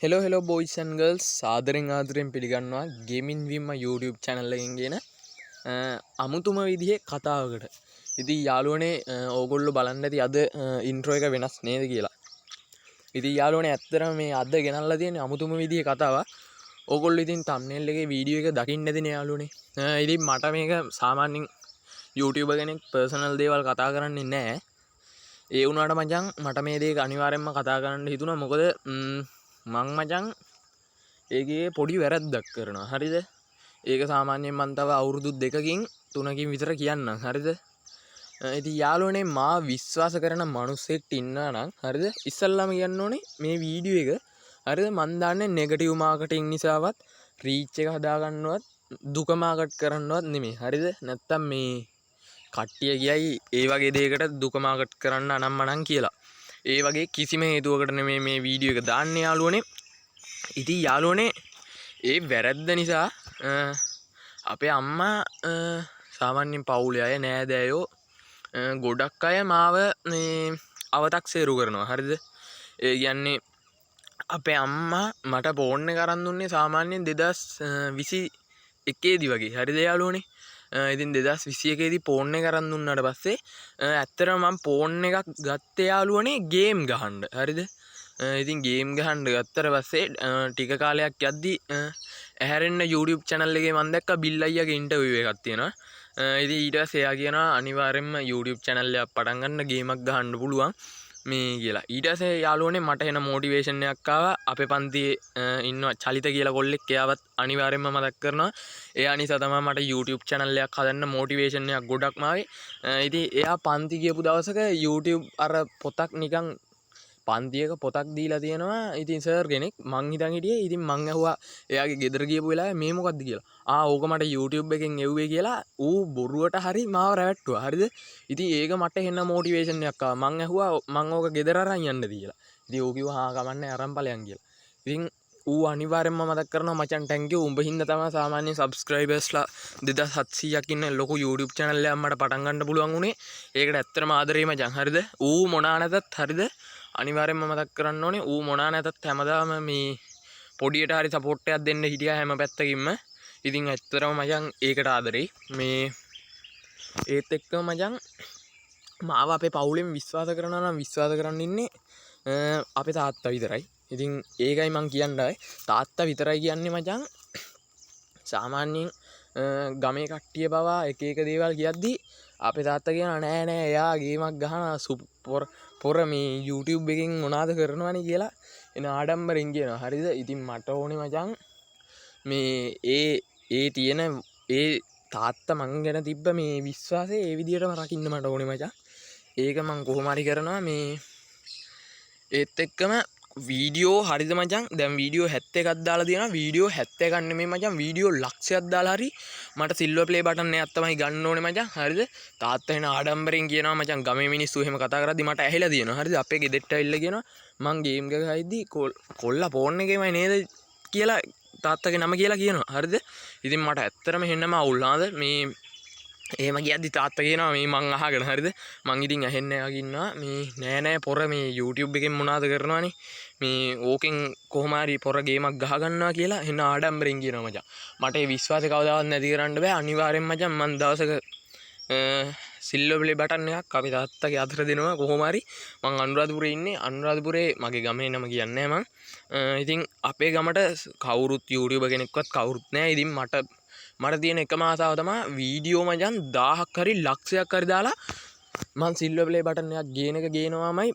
Hello boys and girls ආදරෙන් පිළිගන්නවා gaming විම්ම YouTube channel එකෙන් ගෙන අමුතුම විදිහේ කතාවකට. ඉතින් යාළුවනේ ඕගොල්ලෝ බලන්න ඇති අද ඉන්ට්‍රෝ එක වෙනස් නේද කියලා. ඉතින් යාළුවනේ ඇත්තටම මේ අද ගෙනල්ලා තියෙන අමුතුම විදිහේ කතාවක්. ඕගොල්ලෝ ඉතින් thumbnail එකේ වීඩියෝ එක දකින්න ඇතිනේ යාළුවනේ. ඉතින් මට මේක සාමාන්‍යයෙන් YouTuber කෙනෙක් personal දේවල් කතා කරන්නේ නැහැ. ඒ වුණාට මචං මට මේ දේ අනිවාර්යෙන්ම කතා කරන්න හිතුණා. මොකද මං මචං ඒකේ පොඩි වැරද්දක් කරනවා. හරිද? ඒක සාමාන්‍යයෙන් මං තව අවුරුදු 2කින් 3කින් විතර කියන්නම්. හරිද? ඉතින් යාළුවනේ මා විශ්වාස කරන මිනිස්සෙක් ඉන්නා නම් හරිද? ඉස්සල්ලාම කියන්න ඕනේ මේ වීඩියෝ එක හරිද? මං දාන්නේ නෙගටිව් මාකටිං නිසාවත් රීච් එක හදා ගන්නවත් දුක මාකට් කරන්නවත් නෙමෙයි. හරිද? නැත්තම් මේ කට්ටිය කියයි ඒ වගේ දෙයකට දුක මාකට් කරන්න අනම්මනම් කියලා. ඒ වගේ කිසිම හේතුවකට නෙමෙයි මේ වීඩියෝ එක දාන්නේ යාළුවනේ. ඉතින් යාළුවනේ ඒ වැරද්ද නිසා අපේ අම්මා සාමාන්‍යයෙන් පවුලේ අය නෑදෑයෝ ගොඩක් අය මාව මේ අවතක්සේරු කරනවා. හරිද? ඒ කියන්නේ අපේ අම්මා මට ෆෝන් එක අරන් දුන්නේ සාමාන්‍යයෙන් 2021 දී වගේ. හරිද යාළුවනේ? ඉතින් 2021 දී ෆෝන් එක අරන් දුන්නාට පස්සේ ඇත්තටම මම ෆෝන් එකක් ගත්තේ යාළුවනේ ගේම් ගහන්න. හරිද? ඉතින් ගේම් ගහන්න ගත්තට පස්සේ ටික කාලයක් යද්දී ඇහැරෙන්න YouTube channel එකේ මම දැක්කා බිල් අයියාගේ ඉන්ටර්විව් එකක් තියෙනවා. ඉතින් ඊට පස්සේ එයා කියනවා අනිවාර්යෙන්ම YouTube channel එකක් පටන් ගන්න ගේමක් ගහන්න පුළුවන් මේ කියලා. ඊට පස්සේ යාළුවනේ මට එන මොටිවේෂන් එකක් ආවා. අපේ පන්තියේ ඉන්නවා චලිත කියලා කොල්ලෙක්. එයාවත් අනිවාර්යෙන්ම මතක් කරනවා. එයා නිසා තමයි මට YouTube channel එකක් හදන්න මොටිවේෂන් එකක් ගොඩක්ම ආවේ. ඉතින් එයා පන්ති ගියපු දවසක YouTube අර පොතක් නිකන් පන්තියක පොතක් දීලා තියෙනවා. ඉතින් සර් කෙනෙක් මං හිතන් හිටියේ. ඉතින් මං ඇහුවා එයාගේ ගෙදර ගියපු වෙලාවේ මේ මොකද්ද කියලා. ඕක මට YouTube එකෙන් එව්වේ කියලා ඌ බොරුවට හරි මාව රැවට්ටුවා. හරිද? ඉතින් ඒක මට එන්න මොටිවේෂන් එකක් ආවා. මං ඇහුවා මං ඕක ගෙදර අරන් යන්නද කියලා. ඉතින් ඌ කිව්වා කමන්නේ අරන් ඵලයන් කියලා. ඉතින් ඌ අනිවාර්යෙන්ම මතක් කරනවා මචන් ටැන්ක් යූ උඹ හින්දා තමයි සාමාන්‍ය සබ්ස්ක්‍රයිබර්ස්ලා 2700ක් ඉන්න ලොකු YouTube channel එකක් මට පටන් ගන්න පුළුවන් උනේ. ඒකට ඇත්තටම ආදරේ මචන්. හරිද? ඌ මොනා නැතත් හරිද? අනිවාර්යෙන්ම මතක් කරන්න ඕනේ ඌ මොනා නැතත් හැමදාම මේ පොඩියට හරි සපෝට් එකක් දෙන්න හිටියා හැම පැත්තකින්ම. ඉතින් ඇත්තටම මචං ඒකට ආදරේ. මේ ඒත් එක්කම මචං මාව අපේ පවුලෙන් විශ්වාස කරනවා නම් විශ්වාස කරන්න ඉන්නේ අපේ තාත්තා විතරයි. ඉතින් ඒකයි මං කියන්නේ තාත්තා විතරයි කියන්නේ මචං. සාමාන්‍යයෙන් ගමේ කට්ටිය පවා එක එක දේවල් කියද්දී අපේ තාත්තා කියනවා නෑ එයා ගේමක් ගහන පොර මේ YouTube එකෙන් මොනාද කරනවනේ කියලා එන ආඩම්බරෙන් කියනවා. හරිද? ඉතින් මට ඕනේ මචං මේ ඒ තියෙන ඒ තාත්තා මං ගැන තිබ්බ මේ විශ්වාසය ඒ විදිහටම රකින්න මට ඕනේ මචං. ඒක මං කොහොම හරි කරනවා. මේ ඒත් එක්කම වීඩියෝ හරිද මචං? දැන් වීඩියෝ 71ක් දාලා තියෙනවා. වීඩියෝ 71ක් නෙමෙයි මචං. වීඩියෝ ලක්ෂයක් දාලා හරි මට සිල්වර් ප්ලේ බටන් එකක් තමයි ගන්න ඕනේ මචං. හරිද? තාත්තා එන ආඩම්බරෙන් කියනවා මචං. ගමේ මිනිස්සු එහෙම කතා කරද්දි මට ඇහිලා තියෙනවා. හරිද? අපේ ගෙදරට ඇවිල්ලා කියනවා මං ගේම් එක ගහද්දි කොල්ලා ෆෝන් එකේමයි නේද කියලා තාත්තගේ නම කියලා කියනවා. හරිද? ඉතින් මට ඇත්තටම හෙන්නම අවුල් නාද මේ එහෙම කියද්දි තාත්තා කියනවා මේ මං අහගෙන. හරිද? මං ඉතින් ඇහෙන්නේ යකින්නවා මේ නෑ පොර මේ YouTube එකෙන් මොනවාද කරනවනේ මේ ඕකෙන් කොහොම හරි පොර ගේමක් ගහ ගන්නවා කියලා එන්න ආඩම්බරෙන් කියනවා මචං. මට ඒ විශ්වාසය කවදාවත් නැති කරන්න බෑ. අනිවාර්යෙන් මචං මං දවසක සිල්වර් ප්ලේ බටන් එකක් අපේ තාත්තගේ අතට දෙනවා කොහොම හරි. මං අනුරාධපුරේ ඉන්නේ. අනුරාධපුරේ මගේ ගමේ නම කියන්නේ මං. ඉතින් අපේ ගමට කවුරුත් YouTuber කෙනෙක්වත් කවුරුත් නෑ. ඉතින් මට තියෙන එකම ආසාව තමයි වීඩියෝ මචං 1000ක් හරි ලක්ෂයක් හරි දාලා මං සිල්වර් ප්ලේ බටන් එකක් ගේන එක ගේනවාමයි.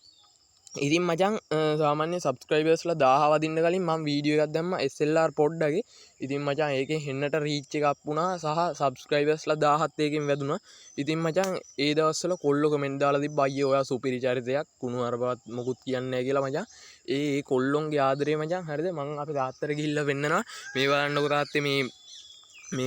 ඉතින් මචං සාමාන්‍ය සබ්ස්ක්‍රයිබර්ස්ලා 1000 වදින්න කලින් මම වීඩියෝ එකක් දැම්මා SLR පොඩ්ඩගේ. ඉතින් මචං ඒකේ හෙන්නට රීච් එකක් අප් වුණා සහ සබ්ස්ක්‍රයිබර්ස්ලා 1000ත් ඒකෙන් වැදුනා. ඉතින් මචං ඒ දවස්වල කොල්ලෝ කමෙන්ට් දාලා තිබ්බා අයියෝ ඔයා සුපිරි චරිතයක් කුණු අරපවත් මොකුත් කියන්නේ නැහැ කියලා මචං. ඒ කොල්ලොන්ගේ ආදරේ මචං. හරිද? මං අපේ තාත්තට ගිහිල්ලා වෙන්නනවා මේ බලන්නකෝ තාත්තේ මේ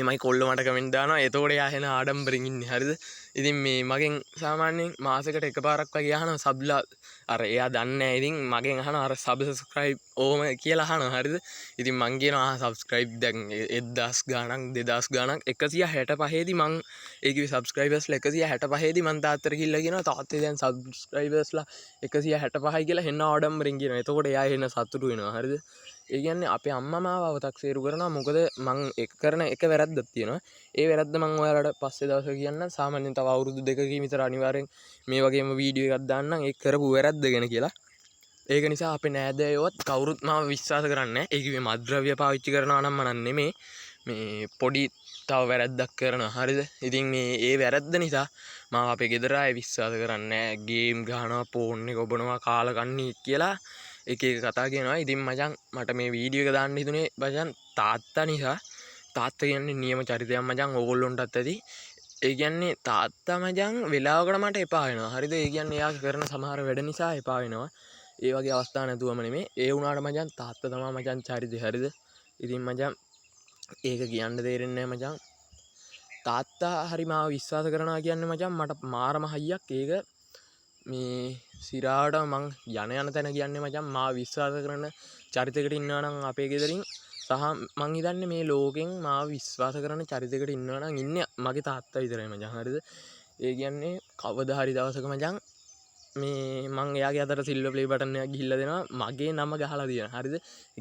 මයි කොල්ල මට කමෙන්ට් දානවා. එතකොට එයා එන ආඩම්බරෙන් ඉන්නේ. හරිද? ඉතින් මේ මගෙන් සාමාන්‍යයෙන් මාසෙකට එකපාරක් වගේ අහනවා සබ්ලා අර එයා දන්නේ නැහැ. ඉතින් මගෙන් අහනවා අර සබ්ස්ක්‍රයිබ් ඕම කියලා අහනවා. හරිද? ඉතින් මං කියනවා සබ්ස්ක්‍රයිබ් දැන් 1000 ගාණක් 2000 ගාණක් 165 දී මං ඒකේ සබ්ස්ක්‍රයිබර්ස්ලා 165 දී මං තාත්තට කිව්ලා කියනවා තාත්තේ දැන් සබ්ස්ක්‍රයිබර්ස්ලා 165යි කියලා හෙන්න ආඩම්බරෙන් කියනවා. එතකොට එයා හෙන්න සතුටු වෙනවා. හරිද? ඒ කියන්නේ අපේ අම්මා මාව අව탁සේරු කරනවා. මොකද මං කරන එක වැරද්දක් තියෙනවා. ඒ වැරද්ද මං ඔයාලට පස්සේ දවසක කියන්න. සාමාන්‍යයෙන් තව අවුරුදු 2කින් විතර අනිවාර්යෙන් මේ වගේම වීඩියෝ එකක් දාන්නම් ඒ කරපු වැරද්ද ගැන කියලා. ඒක නිසා අපේ නෑදෑයෝත් කවුරුත් මාව විශ්වාස කරන්නේ නැහැ. ඒක මේ මත්ද්‍රව්‍ය පාවිච්චි කරනවා නම් මනන් නෙමේ. මේ පොඩි තව වැරද්දක් කරනවා. හරිද? ඉතින් මේ ඒ වැරද්ද නිසා මාව අපේ ගෙදර අය විශ්වාස කරන්නේ නැහැ. ගේම් ගහනවා, ෆෝන් එක ඔබනවා, කාලා කන්නේ කියලා එක කතා කියනවා. ඉතින් මචං මට මේ වීඩියෝ එක දාන්න හිතුනේ මචං තාත්තා නිසා. තාත්තා කියන්නේ නියම චරිතයක් මචං ඕගොල්ලොන්ටත් ඇති. ඒ කියන්නේ තාත්තා මචං වෙලාවකට මට එපා වෙනවා. හරිද? ඒ කියන්නේ එයා කරන සමහර වැඩ නිසා එපා වෙනවා. ඒ වගේ අවස්ථා නැතුවම නෙමෙයි. ඒ වුණාට මචං තාත්තා තමයි මචං චරිතය. හරිද? ඉතින් මචං ඒක කියන්න තේරෙන්නේ නැහැ මචං. තාත්තා හරි මාව විශ්වාස කරනවා කියන්නේ මචං මට මාරම හයියක්. ඒක මේ සිරාවට මං යන තැන කියන්නේ මචං මාව විශ්වාස කරන චරිතයකට ඉන්නවා නම් අපේ ගෙදරින් සහ මං හිතන්නේ මේ ලෝකෙන් මාව විශ්වාස කරන චරිතයකට ඉන්නවා නම් ඉන්නේ මගේ තාත්තා විතරයි මචං. හරිද? ඒ කියන්නේ කවදා හරි දවසක මචං මේ මං එයාගේ අතට සිල්වර් ප්ලේ බටන් එකක් ගිහිල්ලා දෙනවා. මගේ නම ගහලා තියෙන. හරිද?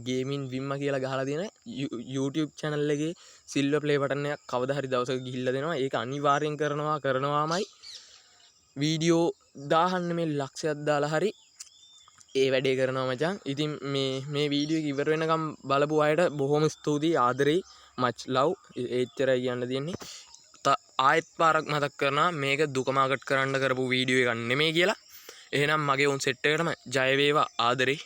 ගේමින් විම්ම කියලා ගහලා තියෙන YouTube channel එකේ සිල්වර් ප්ලේ බටන් එකක් කවදා හරි දවසක ගිහිල්ලා දෙනවා. ඒක අනිවාර්යෙන් කරනවාමයි. වීඩියෝ දාහන්න මේ ලක්ෂයක් දාලා හරි ඒ වැඩේ කරනවා මචං. ඉතින් මේ වීඩියෝ එක ඉවර වෙනකම් බලපු අයට බොහොම ස්තුතියි ආදරෙයි much love. ඒච්චරයි කියන්න තියෙන්නේ. ආයෙත් පාරක් මතක් කරනවා මේක දුකමාකට් කරන්න කරපු වීඩියෝ එකක් නෙමෙයි කියලා. එහෙනම් මගේ උන් සෙට් එකටම ජය වේවා ආදරෙයි.